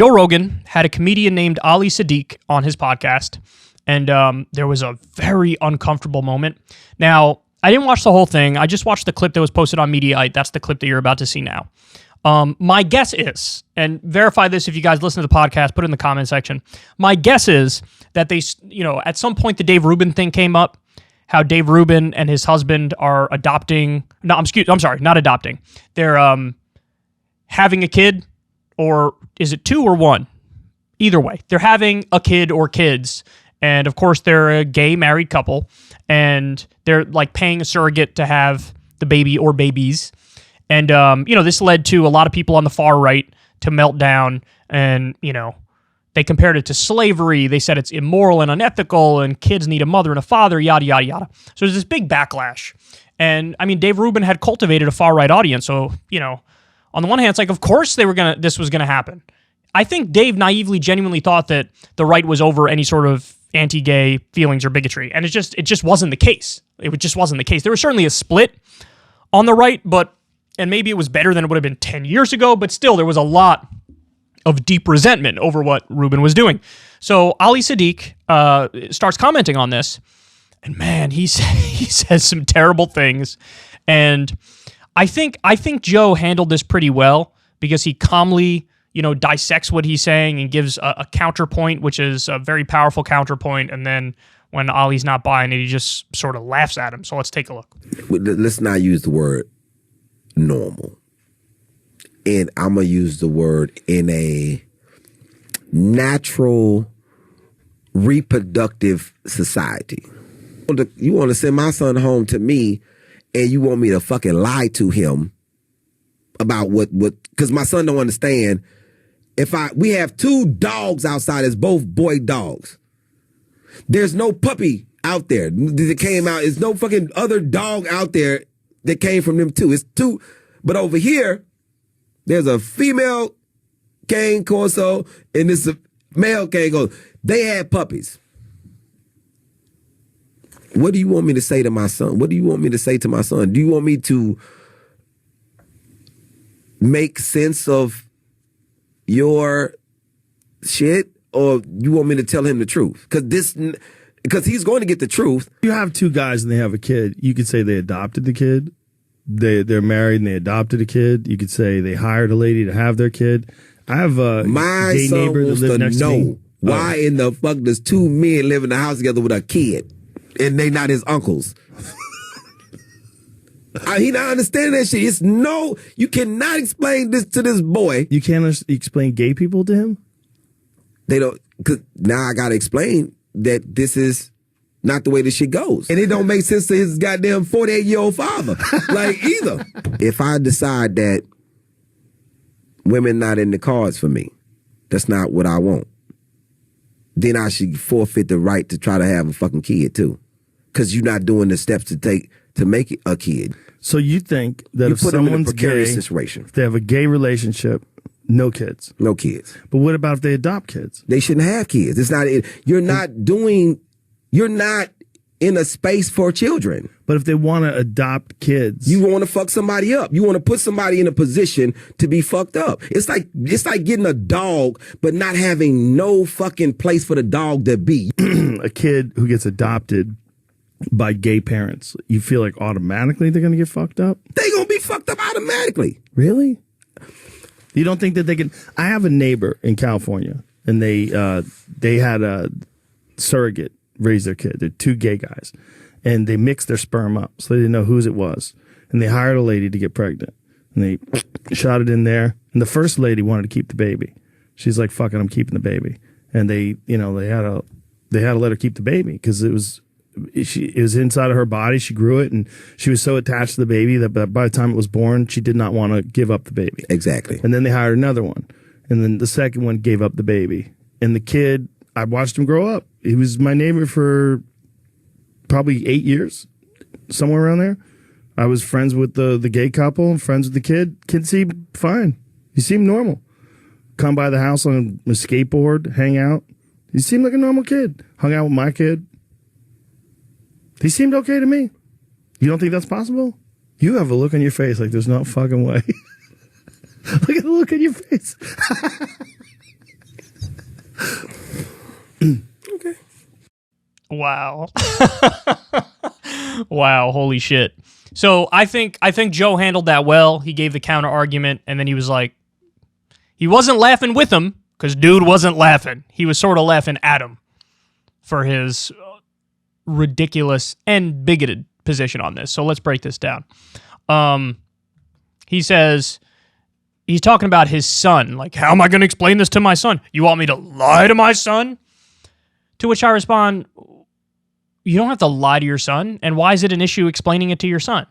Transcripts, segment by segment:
Joe Rogan had a comedian named Ali Sadiq on his podcast, and there was a very uncomfortable moment. Now, I didn't watch the whole thing. I just watched the clip that was posted on Mediaite. That's the clip that you're about to see now. My guess is, and verify this if you guys listen to the podcast, put it in the comment section. My guess is that they, at some point the Dave Rubin thing came up, how Dave Rubin and his husband are adopting, I'm sorry, not adopting. They're having a kid, or is it 2 or 1? Either way, they're having a kid or kids. And of course, they're a gay married couple, and they're like paying a surrogate to have the baby or babies. And, this led to a lot of people on the far right to melt down, and, they compared it to slavery. They said it's immoral and unethical, and kids need a mother and a father, yada, yada, yada. So there's this big backlash. And, Dave Rubin had cultivated a far right audience. So, on the one hand, it's like, of course this was going to happen. I think Dave naively, genuinely thought that the right was over any sort of anti-gay feelings or bigotry. And it just wasn't the case. It just wasn't the case. There was certainly a split on the right, and maybe it was better than it would have been 10 years ago, but still there was a lot of deep resentment over what Rubin was doing. So Ali Sadiq starts commenting on this, and man, he says some terrible things. And I think Joe handled this pretty well, because he calmly, dissects what he's saying and gives a counterpoint, which is a very powerful counterpoint. And then when Ali's not buying it, he just sort of laughs at him. So let's take a look. Let's not use the word normal. And I'm going to use the word in a natural, reproductive society. You want to send my son home to me, and you want me to fucking lie to him about what, because my son don't understand. We have 2 dogs outside, it's both boy dogs. There's no puppy out there that came out. There's no fucking other dog out there that came from them 2. It's 2. But over here, there's a female cane corso and this a male cane corso. They had puppies. What do you want me to say to my son? What do you want me to say to my son? Do you want me to make sense of your shit, or you want me to tell him the truth? Because he's going to get the truth. You have 2 guys and they have a kid. You could say they adopted the kid. They're married and they adopted a kid. You could say they hired a lady to have their kid. I have a gay neighbor that lives next to me. Why in the fuck does 2 men live in the house together with a kid and they not his uncles? He not understanding that shit. You cannot explain this to this boy. You can't explain gay people to him? They don't, cause now I gotta explain that this is not the way this shit goes. And it don't make sense to his goddamn 48-year-old father. Either. If I decide that women not in the cards for me, that's not what I want, then I should forfeit the right to try to have a fucking kid too. Because you're not doing the steps to take to make it a kid. So you think that if someone's gay, situation, if they have a gay relationship, no kids? No kids. But what about if they adopt kids? They shouldn't have kids. It's not. You're not in a space for children. But if they want to adopt kids, you want to fuck somebody up. You want to put somebody in a position to be fucked up. It's like getting a dog, but not having no fucking place for the dog to be. A kid who gets adopted by gay parents, you feel like automatically they're going to get fucked up? They going to be fucked up automatically. Really? You don't think that they can? I have a neighbor in California, and they had a surrogate raise their kid. They're 2 gay guys, and they mixed their sperm up, so they didn't know whose it was. And they hired a lady to get pregnant, and they shot it in there. And the first lady wanted to keep the baby. She's like, "Fuck it, I'm keeping the baby." And they had to let her keep the baby because it was inside of her body. She grew it, and she was so attached to the baby that by the time it was born, she did not want to give up the baby. Exactly. And then they hired another one, and then the second one gave up the baby. And the kid, I watched him grow up. He was my neighbor for probably 8 years, somewhere around there. I was friends with the gay couple, friends with the kid. Kid seemed fine. He seemed normal. Come by the house on a skateboard, hang out. He seemed like a normal kid. Hung out with my kid. He seemed okay to me. You don't think that's possible? You have a look on your face like there's no fucking way. Look at the look on your face. Wow. Wow, holy shit. So I think Joe handled that well. He gave the counter argument, and then he was like, he wasn't laughing with him, because dude wasn't laughing. He was sort of laughing at him for his ridiculous and bigoted position on this. So let's break this down. He says, he's talking about his son. Like, how am I going to explain this to my son? You want me to lie to my son? To which I respond, you don't have to lie to your son. And why is it an issue explaining it to your son?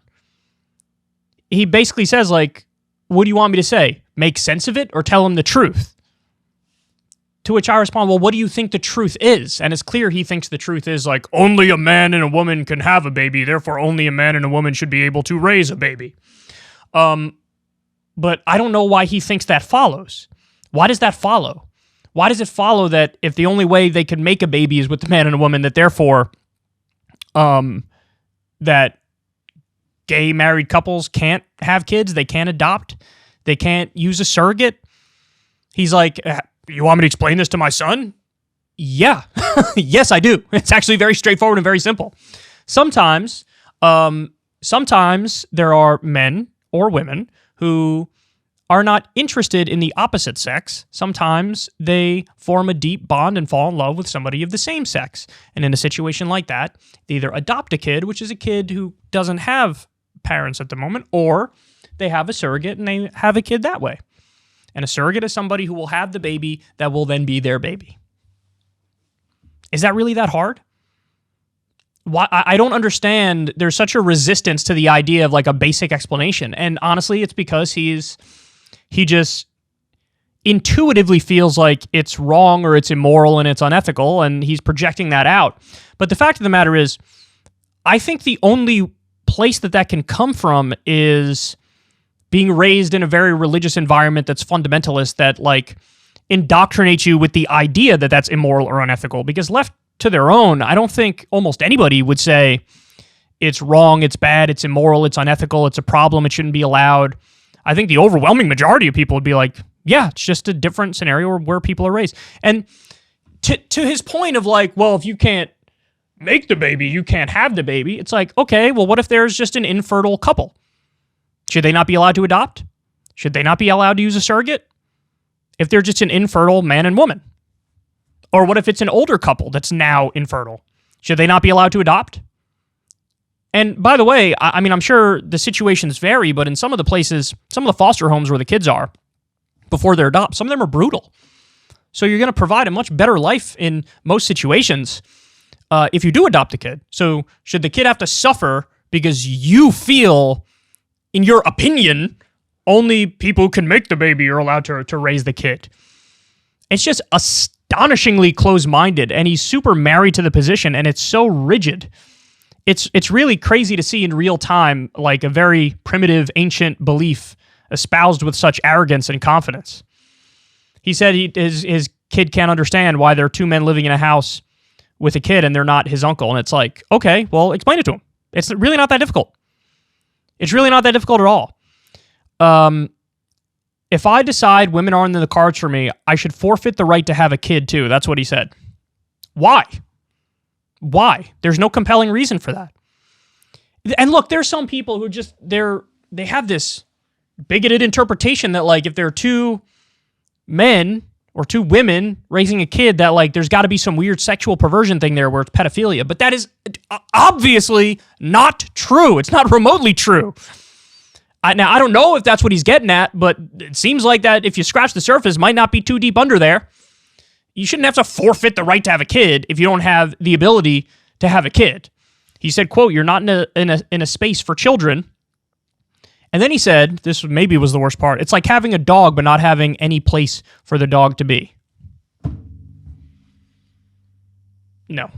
He basically says, like, what do you want me to say? Make sense of it or tell him the truth? To which I respond, well, what do you think the truth is? And it's clear he thinks the truth is, like, only a man and a woman can have a baby, therefore only a man and a woman should be able to raise a baby. But I don't know why he thinks that follows. Why does that follow? Why does it follow that if the only way they could make a baby is with a man and a woman, that therefore that gay married couples can't have kids, they can't adopt, they can't use a surrogate? He's like, you want me to explain this to my son? Yeah. Yes, I do. It's actually very straightforward and very simple. Sometimes there are men or women who are not interested in the opposite sex. Sometimes they form a deep bond and fall in love with somebody of the same sex. And in a situation like that, they either adopt a kid, which is a kid who doesn't have parents at the moment, or they have a surrogate and they have a kid that way. And a surrogate is somebody who will have the baby that will then be their baby. Is that really that hard? Why? I don't understand. There's such a resistance to the idea of like a basic explanation. And honestly, it's because he just intuitively feels like it's wrong or it's immoral and it's unethical, and he's projecting that out. But the fact of the matter is, I think the only place that can come from is being raised in a very religious environment that's fundamentalist, that like indoctrinates you with the idea that that's immoral or unethical. Because left to their own, I don't think almost anybody would say it's wrong, it's bad, it's immoral, it's unethical, it's a problem, it shouldn't be allowed. I think the overwhelming majority of people would be like, yeah, it's just a different scenario where people are raised. And to his point of like, well, if you can't make the baby, you can't have the baby. It's like, okay, well, what if there's just an infertile couple? Should they not be allowed to adopt? Should they not be allowed to use a surrogate? If they're just an infertile man and woman? Or what if it's an older couple that's now infertile? Should they not be allowed to adopt? And by the way, I mean, I'm sure the situations vary, but in some of the places, some of the foster homes where the kids are before they're adopted, some of them are brutal. So you're going to provide a much better life in most situations if you do adopt a kid. So should the kid have to suffer because you feel, in your opinion, only people who can make the baby are allowed to raise the kid? It's just astonishingly close-minded, and he's super married to the position, and it's so rigid. It's really crazy to see in real time, like a very primitive, ancient belief espoused with such arrogance and confidence. He said his kid can't understand why there are two men living in a house with a kid and they're not his uncle. And it's like, okay, well, explain it to him. It's really not that difficult. It's really not that difficult at all. If I decide women aren't in the cards for me, I should forfeit the right to have a kid too. That's what he said. Why? Why? There's no compelling reason for that. And look, there's some people who just, they have this bigoted interpretation that like if there are two men or two women raising a kid, that like there's got to be some weird sexual perversion thing there where it's pedophilia. But that is obviously not true. It's not remotely true. Now, I don't know if that's what he's getting at, but it seems like that if you scratch the surface, might not be too deep under there. You shouldn't have to forfeit the right to have a kid if you don't have the ability to have a kid. He said, quote, "You're not in a space for children." And then he said, this maybe was the worst part, it's like having a dog but not having any place for the dog to be. No.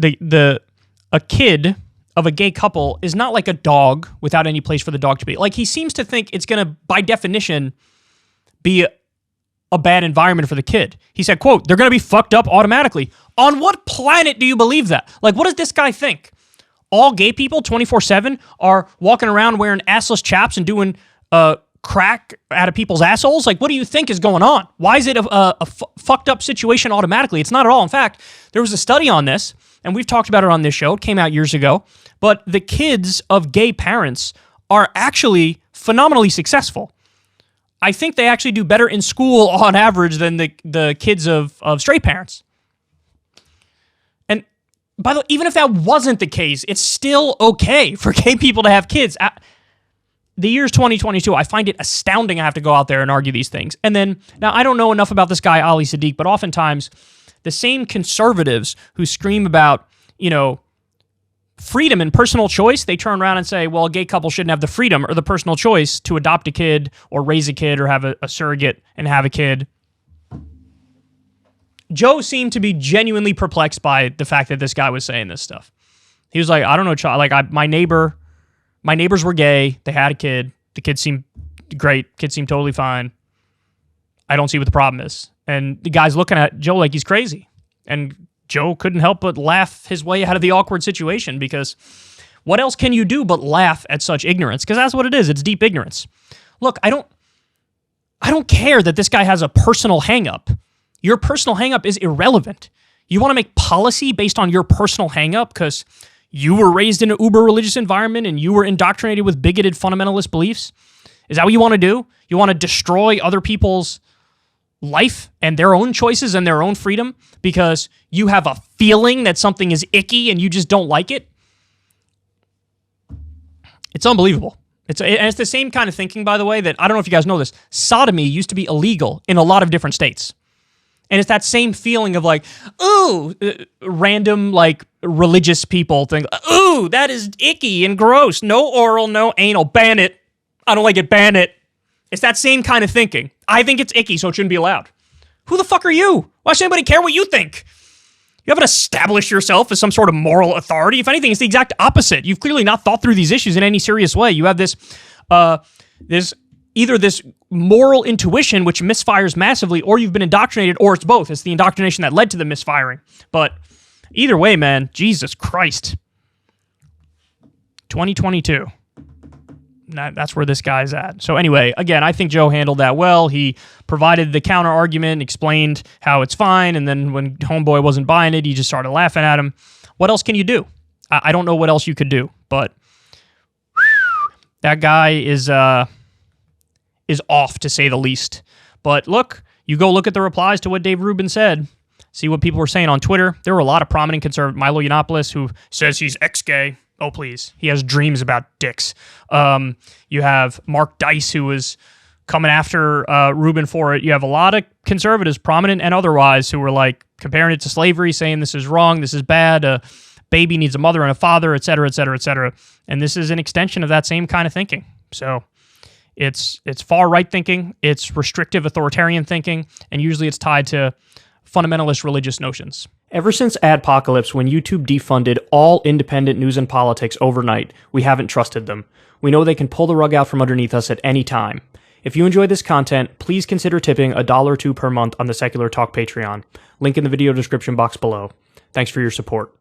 A kid of a gay couple is not like a dog without any place for the dog to be. Like, he seems to think it's going to, by definition, be a bad environment for the kid. He said, quote, "They're going to be fucked up automatically." On what planet do you believe that? Like, what does this guy think? All gay people 24/7 are walking around wearing assless chaps and doing crack out of people's assholes? Like, what do you think is going on? Why is it a fucked up situation automatically? It's not at all. In fact, there was a study on this and we've talked about it on this show. It came out years ago. But the kids of gay parents are actually phenomenally successful. I think they actually do better in school on average than the kids of straight parents. And by the way, even if that wasn't the case, it's still okay for gay people to have kids. The year's 2022. I find it astounding I have to go out there and argue these things. And then, now I don't know enough about this guy, Ali Sadiq, but oftentimes the same conservatives who scream about, freedom and personal choice, they turn around and say, well, a gay couple shouldn't have the freedom or the personal choice to adopt a kid or raise a kid or have a surrogate and have a kid. Joe seemed to be genuinely perplexed by the fact that this guy was saying this stuff. He was like, I don't know, my neighbors were gay. They had a kid. The kid seemed great. Kid seemed totally fine. I don't see what the problem is. And the guy's looking at Joe like he's crazy. And Joe couldn't help but laugh his way out of the awkward situation, because what else can you do but laugh at such ignorance? Because that's what it is. It's deep ignorance. Look, I don't care that this guy has a personal hang-up. Your personal hang-up is irrelevant. You want to make policy based on your personal hang-up because you were raised in an uber-religious environment and you were indoctrinated with bigoted fundamentalist beliefs? Is that what you want to do? You want to destroy other people's life and their own choices and their own freedom because you have a feeling that something is icky and you just don't like it? It's unbelievable. It's the same kind of thinking, by the way, that, I don't know if you guys know this, sodomy used to be illegal in a lot of different states. And it's that same feeling of like, ooh, random like religious people think, ooh, that is icky and gross. No oral, no anal. Ban it. I don't like it. Ban it. It's that same kind of thinking. I think it's icky, so it shouldn't be allowed. Who the fuck are you? Why should anybody care what you think? You haven't established yourself as some sort of moral authority. If anything, it's the exact opposite. You've clearly not thought through these issues in any serious way. You have this either this moral intuition, which misfires massively, or you've been indoctrinated, or it's both. It's the indoctrination that led to the misfiring. But either way, man, Jesus Christ. 2022. That's where this guy's at. So anyway, again, I think Joe handled that well. He provided the counter argument, explained how it's fine, and then when homeboy wasn't buying it, he just started laughing at him. What else can you do? I don't know what else you could do, but that guy is off, to say the least. But look, you go look at the replies to what Dave Rubin said. See what people were saying on Twitter. There were a lot of prominent conservative, Milo Yiannopoulos, who says he's ex-gay. Oh, please. He has dreams about dicks. You have Mark Dice, who was coming after Rubin for it. You have a lot of conservatives, prominent and otherwise, who were like comparing it to slavery, saying this is wrong, this is bad, a baby needs a mother and a father, et cetera, et cetera, et cetera. And this is an extension of that same kind of thinking. So it's far-right thinking, it's restrictive authoritarian thinking, and usually it's tied to fundamentalist religious notions. Ever since Adpocalypse, when YouTube defunded all independent news and politics overnight, we haven't trusted them. We know they can pull the rug out from underneath us at any time. If you enjoy this content, please consider tipping $1 or $2 per month on the Secular Talk Patreon. Link in the video description box below. Thanks for your support.